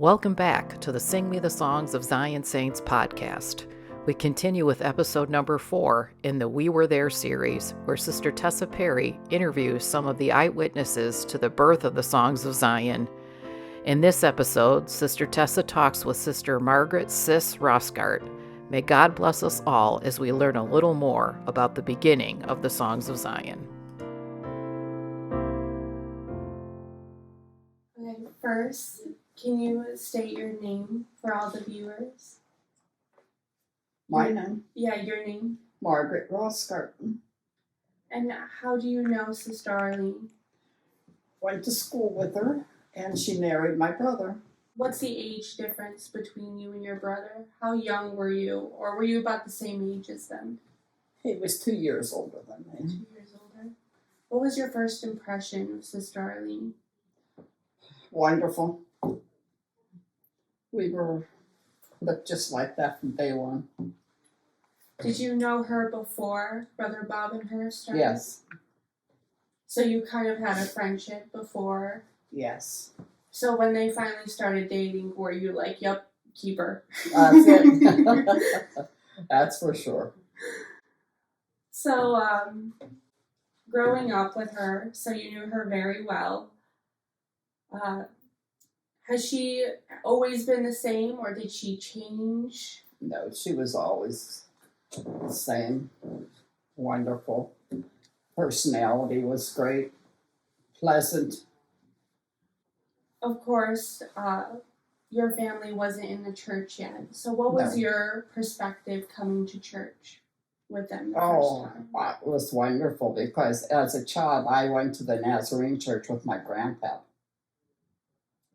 Welcome back to the Sing Me the Songs of Zion Saints podcast. We continue with episode number 4 in the We Were There series, where Sister Tessa Parry interviews some of the eyewitnesses to the birth of the Songs of Zion. In this episode, Sister Tessa talks with Sister Margaret Sis Roscart. May God bless us all as we learn a little more about the beginning of the Songs of Zion. Okay, first, can you state your name for all the viewers? My name? Yeah, your name. Margaret Roscart. And how do you know Sister Arlene? Went to school with her, and she married my brother. What's the age difference between you and your brother? How young were you? Or were you about the same age as them? He was 2 years older than me. 2 years older. What was your first impression of Sister Arlene? Wonderful. We looked just like that from day one. Did you know her before Brother Bob and her started? Yes. So you kind of had a friendship before? Yes. So when they finally started dating, were you like, yep, keep her? That's it. That's for sure. So, growing up with her, so you knew her very well. Has she always been the same, or did she change? No, she was always the same. Wonderful. Personality was great. Pleasant. Of course, your family wasn't in the church yet. So what was your perspective coming to church with them the first time? It was wonderful because as a child, I went to the Nazarene church with my grandpa.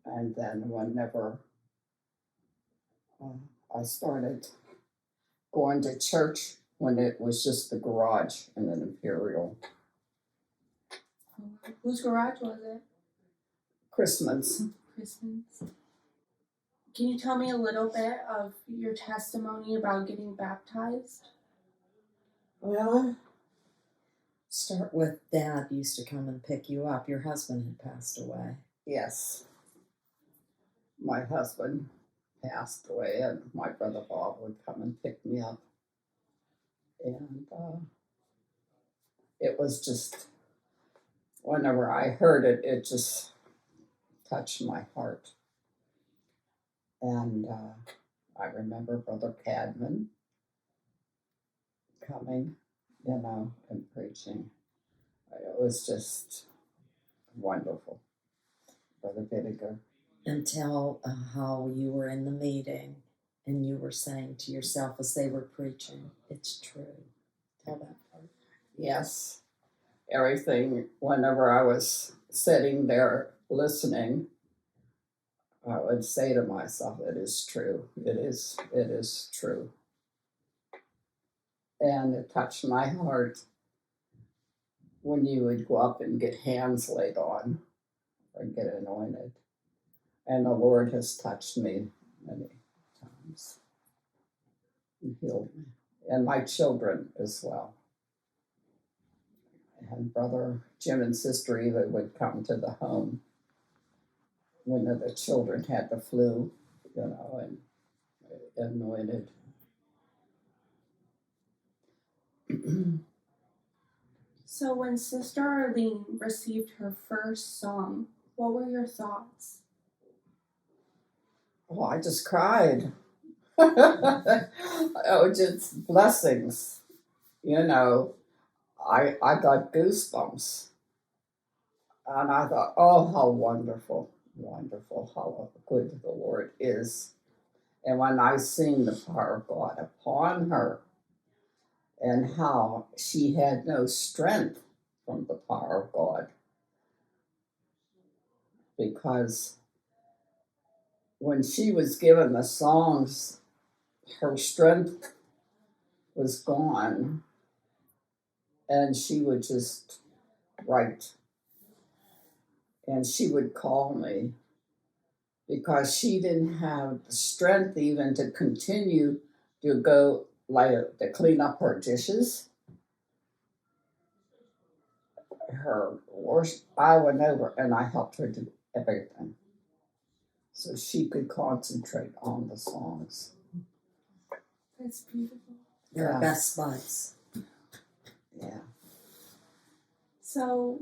And then whenever I started going to church, when it was just the garage in an Imperial. Whose garage was it? Christmas. Can you tell me a little bit of your testimony about getting baptized? Well, start with Dad used to come and pick you up. Your husband had passed away. Yes. My husband passed away, and my brother Bob would come and pick me up. And it was just, whenever I heard it, it just touched my heart. And I remember Brother Cadman coming, and preaching. It was just wonderful. Brother Vinegar. And tell how you were in the meeting and you were saying to yourself as they were preaching, it's true. Tell that part. Yes. Everything, whenever I was sitting there listening, I would say to myself, it is true. It is true. And it touched my heart when you would go up and get hands laid on or get anointed. And the Lord has touched me many times and healed me. And my children as well. And Brother Jim and Sister Eva would come to the home when the children had the flu, and anointed. So when Sister Arlene received her first song, what were your thoughts? Oh, I just cried. Oh, just blessings. I got goosebumps. And I thought, oh, how wonderful, how good the Lord is. And when I seen the power of God upon her and how she had no strength from the power of God, because when she was given the songs, her strength was gone, and she would just write. And she would call me because she didn't have the strength even to continue to go to clean up her dishes. I went over and I helped her do everything. so she could concentrate on the songs. That's beautiful. They're our best buds. Yeah. So,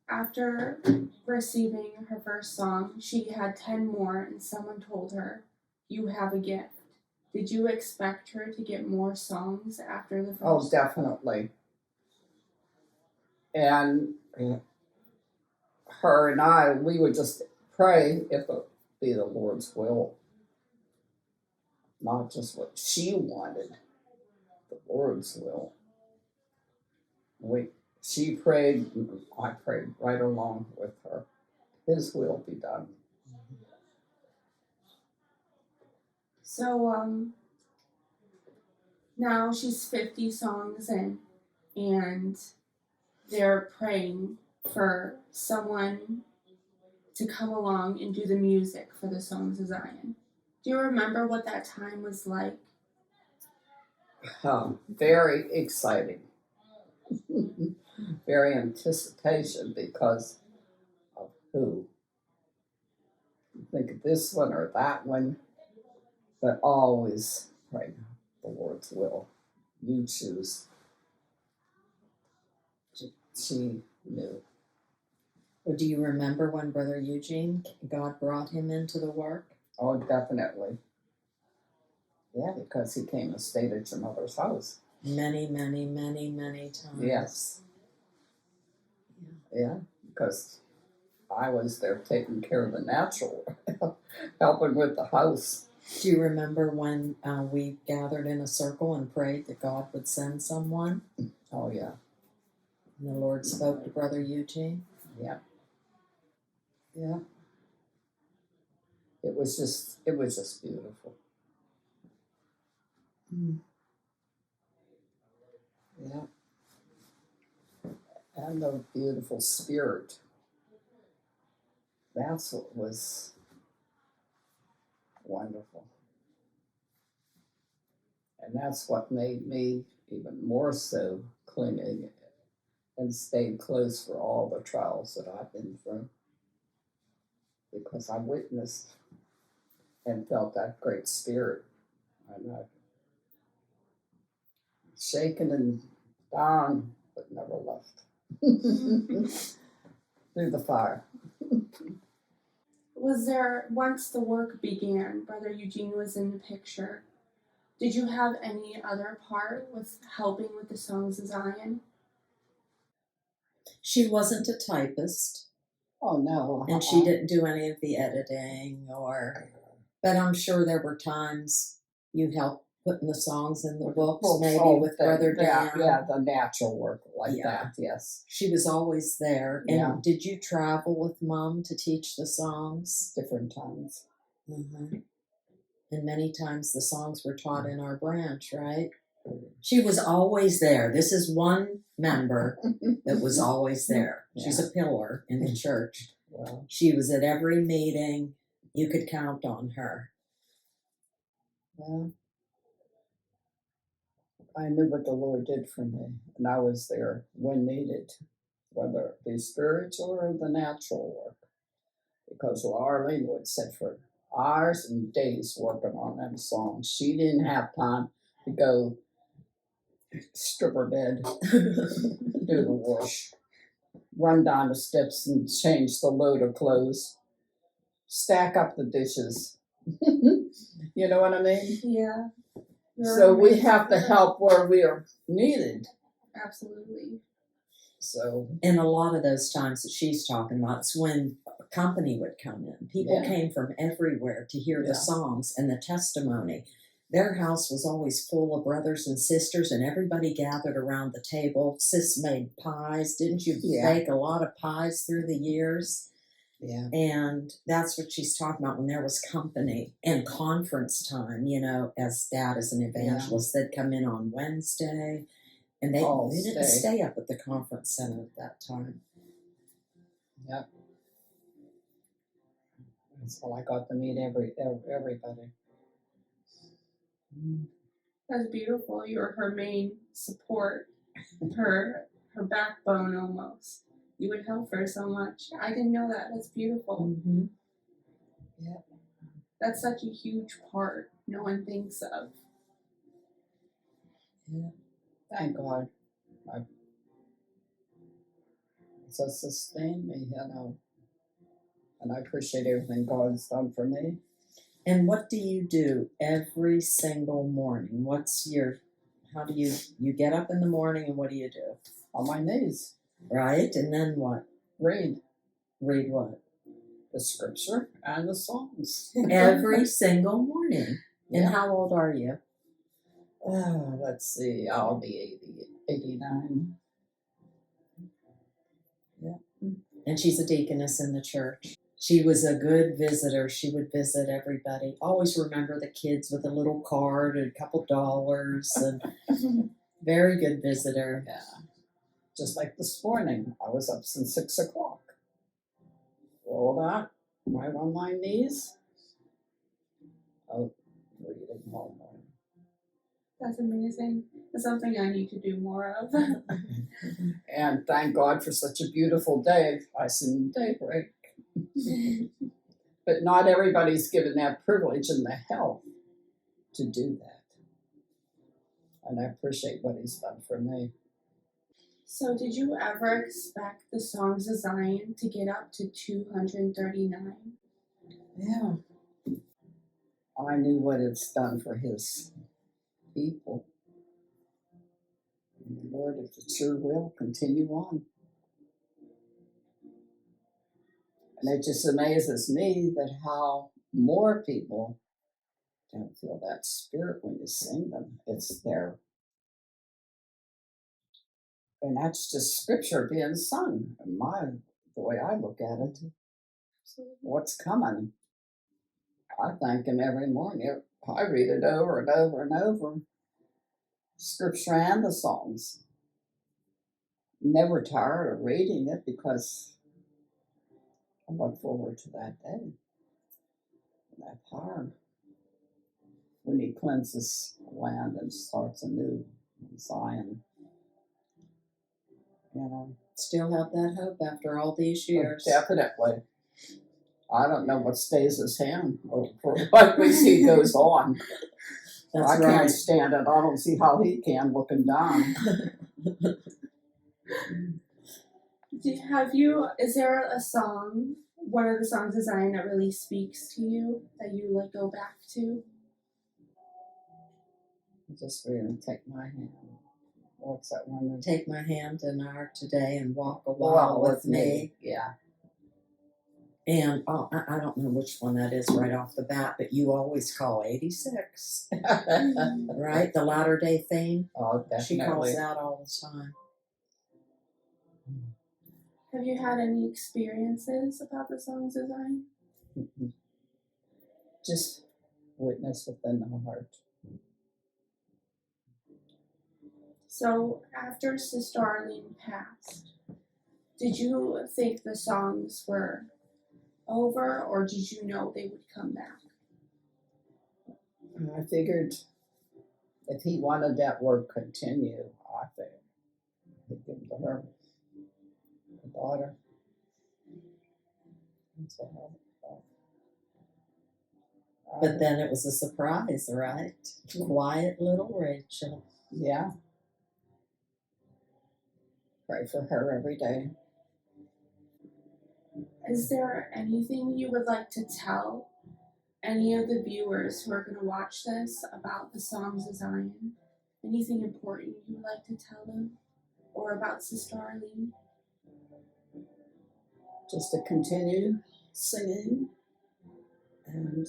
after receiving her first song, she had 10 more, and someone told her, "You have a gift." Did you expect her to get more songs after the first? Oh, definitely. And her and I, we would just pray if it be the Lord's will, not just what she wanted, the Lord's will. She prayed, I prayed right along with her. His will be done. So, now she's 50 songs in, and they're praying for someone to come along and do the music for the Songs of Zion. Do you remember what that time was like? Very exciting. Very anticipation because of who. You think of this one or that one, but always pray the Lord's will. You choose. She knew. Well, do you remember when Brother Eugene, God brought him into the work? Oh, definitely. Yeah, because he came and stayed at your mother's house. Many, many, many, many times. Yes. Yeah, because I was there taking care of the natural, helping with the house. Do you remember when we gathered in a circle and prayed that God would send someone? Oh, yeah. And the Lord spoke to Brother Eugene? Yeah. Yeah. It was just beautiful. Yeah. And the beautiful spirit. That's what was wonderful. And that's what made me even more so clinging and stayed close for all the trials that I've been through. Because I witnessed and felt that great spirit. And I shaken and down, but never left. Through the fire. Was there, once the work began, Brother Eugene was in the picture, did you have any other part with helping with the Songs of Zion? She wasn't a typist. Oh, no. And she didn't do any of the editing but I'm sure there were times you helped putting the songs in the books, maybe with Brother Dan. Yeah, the natural work like that, yes. She was always there. And did you travel with Mom to teach the songs? Different times. Mm-hmm. And many times the songs were taught in our branch, right? She was always there. This is one member that was always there. She's a pillar in the church. Well, she was at every meeting. You could count on her. Well, I knew what the Lord did for me, and I was there when needed, whether it be spiritual or the natural work. Because Arlene would sit for hours and days working on them songs. She didn't have time to go strip her bed, do the wash, run down the steps and change the load of clothes, stack up the dishes. You know what I mean? Yeah. So we have to help where we are needed. Absolutely. So, and a lot of those times that she's talking about, it's when a company would come in. People came from everywhere to hear the songs and the testimony. Their house was always full of brothers and sisters, and everybody gathered around the table. Sis made pies. Didn't you bake a lot of pies through the years? Yeah. And that's what she's talking about when there was company and conference time, you know, as Dad is an evangelist, they'd come in on Wednesday, and they didn't stay up at the conference center at that time. Yep. So I got to meet everybody. That's beautiful. You were her main support, her backbone almost. You would help her so much. I didn't know that. That's beautiful. Mm-hmm. Yeah. That's such a huge part no one thinks of. Yeah. Thank God. It's sustained me, and I appreciate everything God's done for me. And what do you do every single morning? How do you get up in the morning and what do you do? On my knees. Right? And then what? Read Read what? the scripture and the songs. Every single morning. And Yeah. how old are you? Let's see, I'll be 89. Yeah. And she's a deaconess in the church. She was a good visitor. She would visit everybody. Always remember the kids with a little card and a couple dollars. And very good visitor. Yeah. Just like this morning, I was up since 6 o'clock. All that, right on my knees. Oh, reading all morning. That's amazing. That's something I need to do more of. And thank God for such a beautiful day. I seen daybreak. But not everybody's given that privilege and the health to do that. And I appreciate what he's done for me. So, did you ever expect the Songs of Zion to get up to 239? Yeah. I knew what it's done for his people. And Lord, if it sure will, continue on. And it just amazes me that how more people don't feel that spirit when you sing them. It's there. And that's just scripture being sung. The way I look at it. What's coming? I thank him every morning. I read it over and over and over. Scripture and the songs. Never tired of reading it because I look forward to that day. And that power. When he cleanses the land and starts anew in Zion. Still have that hope after all these years. Definitely. I don't know what stays his hand or what we see goes on. That's I right. can't stand it. I don't see how he can looking down. Is there a song, one of the Songs of Zion that really speaks to you that you go back to? Just really take my hand. What's that one? Take my hand in our today and walk a while with me. Yeah. And I don't know which one that is right off the bat, but you always call 86. Right? The Latter Day theme. Oh, definitely. She calls that all the time. Have you had any experiences about the Songs of Zion? Just witness within the heart. So, after Sister Arlene passed, did you think the songs were over, or did you know they would come back? I figured if he wanted that work continue, I think he'd give it to her, the daughter. That's what I thought. But then it was a surprise, right? Quiet little Rachel. Yeah. Pray for her every day. Is there anything you would like to tell any of the viewers who are going to watch this about the Songs of Zion? Anything important you would like to tell them? Or about Sister Arlene? Just to continue singing and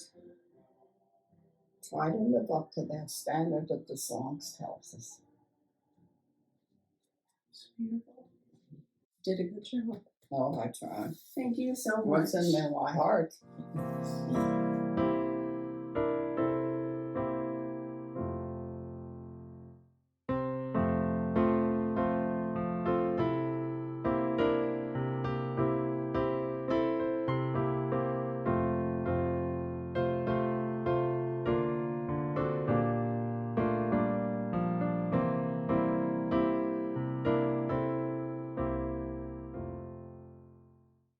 try to live up to that standard that the songs tells us. It's beautiful. Did a good job. Oh, I tried. Thank you so much. What's in my heart?